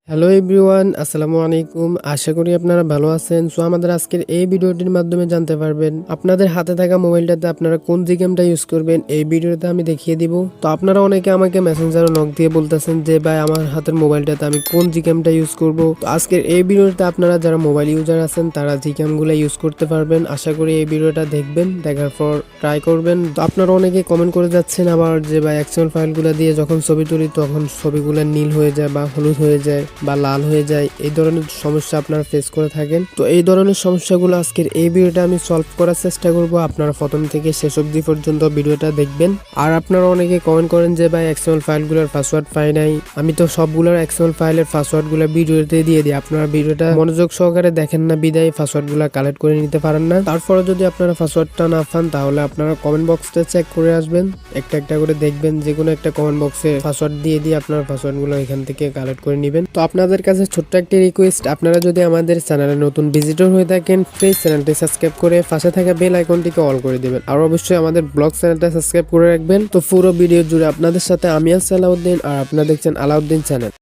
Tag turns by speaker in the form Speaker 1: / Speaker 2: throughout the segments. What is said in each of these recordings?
Speaker 1: Hello everyone, আসসালামু আলাইকুম। আশা করি আপনারা ভালো আছেন। সো আমাদের আজকের এই ভিডিওটির মাধ্যমে জানতে পারবেন আপনাদের হাতে থাকা মোবাইলটাতে আপনারা কোন জিগেমটা ইউজ করবেন। এই ভিডিওতে আমি দেখিয়ে দিব। তো আপনারা অনেকে আমাকে মেসেঞ্জারে নক দিয়ে বলতেছেন যে ভাই আমার হাতের মোবাইলটাতে আমি কোন জিগেমটা ইউজ করব। তো আজকের এই ভিডিওতে আপনারা যারা মোবাইল ইউজার আছেন তারা জিগেমগুলো ইউজ করতে পারবেন। আশা করি এই ভিডিওটা দেখবেন, দেখার পর ট্রাই করবেন। তো আপনারা অনেকে কমেন্ট করে যাচ্ছেন আবার যে ভাই এক্সএমএল ফাইলগুলো দিয়ে যখন ছবি তুলি তখন ছবিগুলো নীল হয়ে যায় বা হলুদ হয়ে যায় বা লাল হয়ে যায়। এই ধরনের সমস্যা আপনারা ফেস করে থাকেন। তো এই ধরনের সমস্যাগুলো আজকের এই ভিডিওটা আমি সলভ করার চেষ্টা করব। আপনারা প্রথম থেকে শেষ অবধি পর্যন্ত ভিডিওটা দেখবেন। আর আপনারা অনেকে কমেন্ট করেন যে ভাই এক্সএমএল ফাইলগুলোর পাসওয়ার্ড পাই নাই। আমি তো সবগুলোর এক্সএমএল ফাইলের পাসওয়ার্ডগুলো ভিডিওতে দিয়ে দিই। আপনারা ভিডিওটা মনোযোগ সহকারে দেখেন না বিদায় পাসওয়ার্ডগুলো কালেক্ট করে নিতে পারেন না। তারপরে যদি আপনারা পাসওয়ার্ডটা না পান তাহলে আপনারা কমেন্ট বক্সটা চেক করে আসবেন, একটা একটা করে দেখবেন। যে কোনো একটা কমেন্ট বক্সে পাসওয়ার্ড দিয়ে আপনার পাসওয়ার্ডগুলো এখান থেকে কালেক্ট করে নেবেন। তো আপনাদের কাছে ছোট্ট একটি রিকোয়েস্ট, আপনারা যদি আমাদের চ্যানেলে নতুন ভিজিটর হয়ে থাকেন প্লিজ চ্যানেলটি সাবস্ক্রাইব করে পাশে থাকা বেল আইকনটিকে অল করে দিবেন। আর অবশ্যই আমাদের ব্লগ চ্যানেলটা সাবস্ক্রাইব করে রাখবেন। তো পুরো ভিডিও জুড়ে আপনাদের সাথে আমি আছি আলাউদ্দিন, আর আপনারা দেখছেন আলাউদ্দিন চ্যানেল।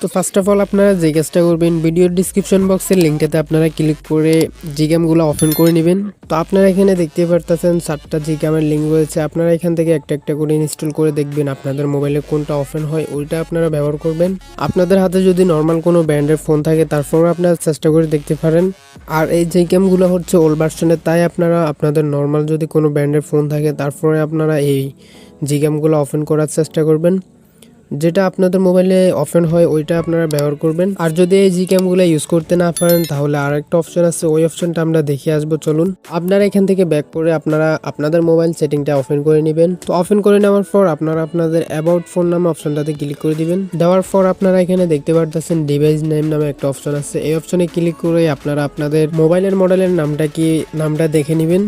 Speaker 1: তো ফার্স্ট অফ অল আপনারা যে কাজটা করবেন, ভিডিওর ডিসক্রিপশন বক্সের লিঙ্কটাতে আপনারা ক্লিক করে জিগেমগুলো ওপেন করে নেবেন। তো আপনারা এখানে দেখতে পারতেছেন 7টা জিগেমের লিঙ্ক রয়েছে। আপনারা এখান থেকে একটা একটা করে ইনস্টল করে দেখবেন আপনাদের মোবাইলে কোনটা ওপেন হয় ওইটা আপনারা ব্যবহার করবেন। আপনাদের হাতে যদি নর্মাল কোনো ব্র্যান্ডের ফোন থাকে তারপরে আপনারা চেষ্টা করে দেখতে পারেন। আর এই জিগেমগুলো হচ্ছে ওল্ড ভার্সনের, তাই আপনারা আপনাদের নর্মাল যদি কোনো ব্র্যান্ডের ফোন থাকে তারপরে আপনারা এই জিগেমগুলো ওপেন করার চেষ্টা করবেন। যেটা আপনাদের মোবাইলে ওপেন হয় ওইটা আপনারা ব্যবহার করবেন। আর যদি এই জিগেমগুলো ইউজ করতে না পারেন তাহলে আরেকটা অপশন আছে, ওই অপশনটা আমরা দেখে আসবো। চলুন আপনারা এখান থেকে ব্যাক করে আপনারা আপনাদের মোবাইল সেটিংটা ওপেন করে নেবেন। তো ওপেন করে নেওয়ার পর আপনারা আপনাদের অ্যাবাউট ফোন নামে অপশনটাতে ক্লিক করে দিবেন। দেওয়ার পর আপনারা এখানে দেখতে পারতেছেন ডিভাইস নেম নামে একটা অপশন আছে। এই অপশনে ক্লিক করে আপনারা আপনাদের মোবাইলের মডেলের নামটা দেখে নেবেন।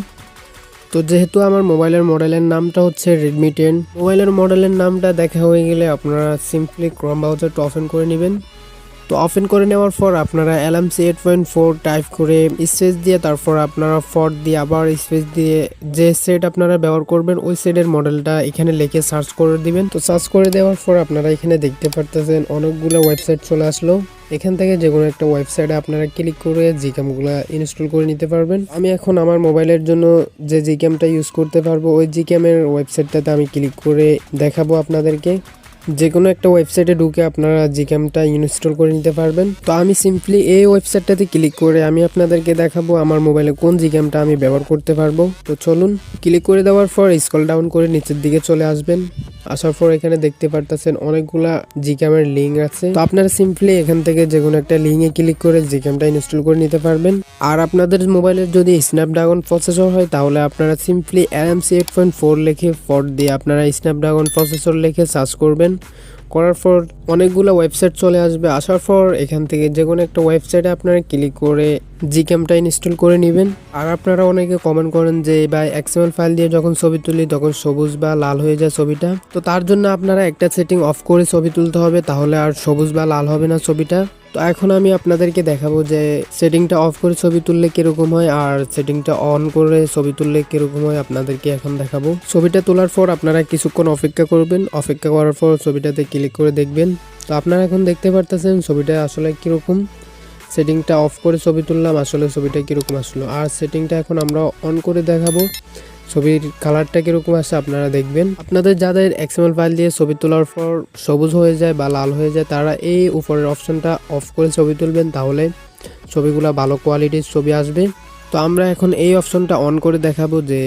Speaker 1: তো যেহেতু আমার মোবাইলের মডেলের নামটা হচ্ছে রেডমি 10, মোবাইলের মডেলের নামটা দেখা হয়ে গেলে আপনারা সিম্পলি ক্রোম ব্রাউজারটা ওপেন করে নেবেন। তো ওপেন করে নেওয়ার পর আপনারা LMC 8.4 টাইপ করে স্পেস দিয়ে তারপর আপনারা ফট দিয়ে আবার স্পেস দিয়ে যে সেট আপনারা ব্যবহার করবেন ওই সেটের মডেলটা এখানে লিখে সার্চ করে দিবেন। তো সার্চ করে দেওয়ার পর আপনারা এখানে দেখতে পারতেছেন অনেকগুলো ওয়েবসাইট চলে আসলো। এখান থেকে যে কোনো একটা ওয়েবসাইটে আপনারা ক্লিক করে জিগেমগুলো ইনস্টল করে নিতে পারবেন। আমি এখন আমার মোবাইলের জন্য যে জিগেমটা ইউজ করতে পারবো ওই জিগেমের ওয়েবসাইটটাতে আমি ক্লিক করে দেখাবো আপনাদেরকে। যে কোনো একটা ওয়েবসাইটে ঢুকে আপনারা জিগেমটা ইনস্টল করে নিতে পারবেন। তো আমি সিম্পলি এই ওয়েবসাইটটাতে ক্লিক করে আমি আপনাদেরকে দেখাবো আমার মোবাইলে কোন জিগেমটা আমি ব্যবহার করতে পারবো। তো চলুন, ক্লিক করে দেওয়ার পর স্ক্রল ডাউন করে নিচের দিকে চলে আসবেন। আসার পর এখানে দেখতে পারতেছেন অনেকগুলা জিগেমের লিঙ্ক আছে। তো আপনারা সিম্পলি এখান থেকে যে কোনো একটা লিঙ্কে ক্লিক করে জিগেমটা ইনস্টল করে নিতে পারবেন। আর আপনাদের মোবাইলের যদি স্ন্যাপড্রাগন প্রসেসর হয় তাহলে আপনারা সিম্পলি LMC 8.4 লিখে ফট দিয়ে আপনারা স্ন্যাপড্রাগন প্রসেসর লিখে সার্চ করবেন। করার পর অনেকগুলো ওয়েবসাইট চলে আসবে। আসার পর এখান থেকে যে কোনো একটা ওয়েবসাইটে আপনারা ক্লিক করে জিগেমটা ইনস্টল করে নেবেন। আর আপনারা অনেকে কমেন্ট করেন যে ভাই এক্সএমএল ফাইল দিয়ে যখন ছবি তুলি তখন সবুজ বা লাল হয়ে যায় ছবিটা। তো তার জন্য আপনারা একটা সেটিং অফ করে ছবি তুলতে হবে, তাহলে আর সবুজ বা লাল হবে না ছবিটা। তো এখন আমি আপনাদেরকে দেখাবো যে সেটিংটা অফ করে ছবি তুললে কিরকম হয় আর সেটিংটা অন করে ছবি তুললে কিরকম হয় আপনাদেরকে এখন দেখাবো। ছবিটা তোলার পর আপনারা কিছুক্ষণ অপেক্ষা করবেন। অপেক্ষা করার পর ছবিটাতে ক্লিক করে দেখবেন। তো আপনারা এখন দেখতে পারতেছেন ছবিটা আসলে কিরকম। সেটিংটা অফ করে ছবি তুললাম, আসলে ছবিটা কিরকম আসলো। আর সেটিংটা এখন আমরা অন করে দেখাবো ছবির কালারটা কিরকম আসে আপনারা দেখবেন। আপনাদের যাদের এক্সএমএল ফাইল দিয়ে ছবি তোলার পর সবুজ হয়ে যায় বা লাল হয়ে যায় তারা এই উপরের অপশনটা অফ করে ছবি তুলবেন, তাহলে ছবিগুলো ভালো কোয়ালিটির ছবি আসবে। তো আমরা এখন এই অপশনটা অন করে দেখাবো যে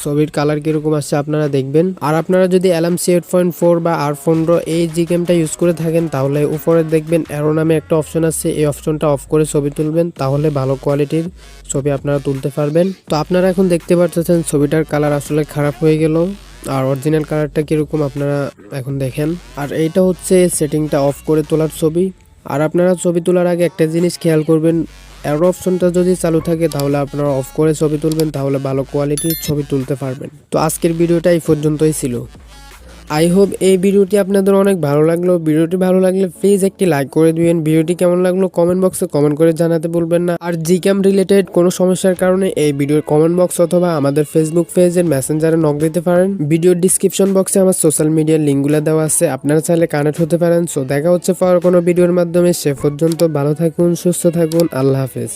Speaker 1: ছবির কালার কিরকম আসছে আপনারা দেখবেন। আর আপনারা যদি LMC 8.4 বা R15 এই জিগেমটা ইউজ করে থাকেন তাহলে উপরে দেখবেন অ্যারো নামে একটা অপশন আছে, এই অপশনটা অফ করে ছবি তুলবেন, তাহলে ভালো কোয়ালিটির ছবি আপনারা তুলতে পারবেন। তো আপনারা এখন দেখতে পাচ্ছেন ছবিটার কালার আসলে খারাপ হয়ে গেল। আর অরিজিনাল কালারটা কিরকম আপনারা এখন দেখেন। আর এইটা হচ্ছে সেটিংটা অফ করে তোলার ছবি। আর আপনারা ছবি তোলার আগে একটা জিনিস খেয়াল করবেন, অ্যারো অপশনটা যদি চালু থাকে তাহলে আপনারা অফ করে ছবি তুলবেন, তাহলে ভালো কোয়ালিটির ছবি তুলতে পারবেন। তো আজকের ভিডিওটা এই পর্যন্তই ছিল। আই হোপ এই ভিডিওটি আপনাদের অনেক ভালো লাগলো। ভিডিওটি ভালো লাগলে প্লিজ একটি লাইক করে দিবেন। ভিডিওটি কেমন লাগলো কমেন্ট বক্সে কমেন্ট করে জানাতে ভুলবেন না। আর জিক্যাম রিলেটেড কোনো সমস্যার কারণে এই ভিডিওর কমেন্ট বক্স অথবা আমাদের ফেসবুক পেজের মেসেঞ্জারে নক দিতে পারেন। ভিডিওর ডিসক্রিপশন বক্সে আমার সোশ্যাল মিডিয়ার লিঙ্কগুলো দেওয়া আছে, আপনারা চাইলে কানেক্ট হতে পারেন। সো দেখা হচ্ছে পর কোনো ভিডিওর মাধ্যমে, সে পর্যন্ত ভালো থাকুন, সুস্থ থাকুন, আল্লাহ হাফেজ।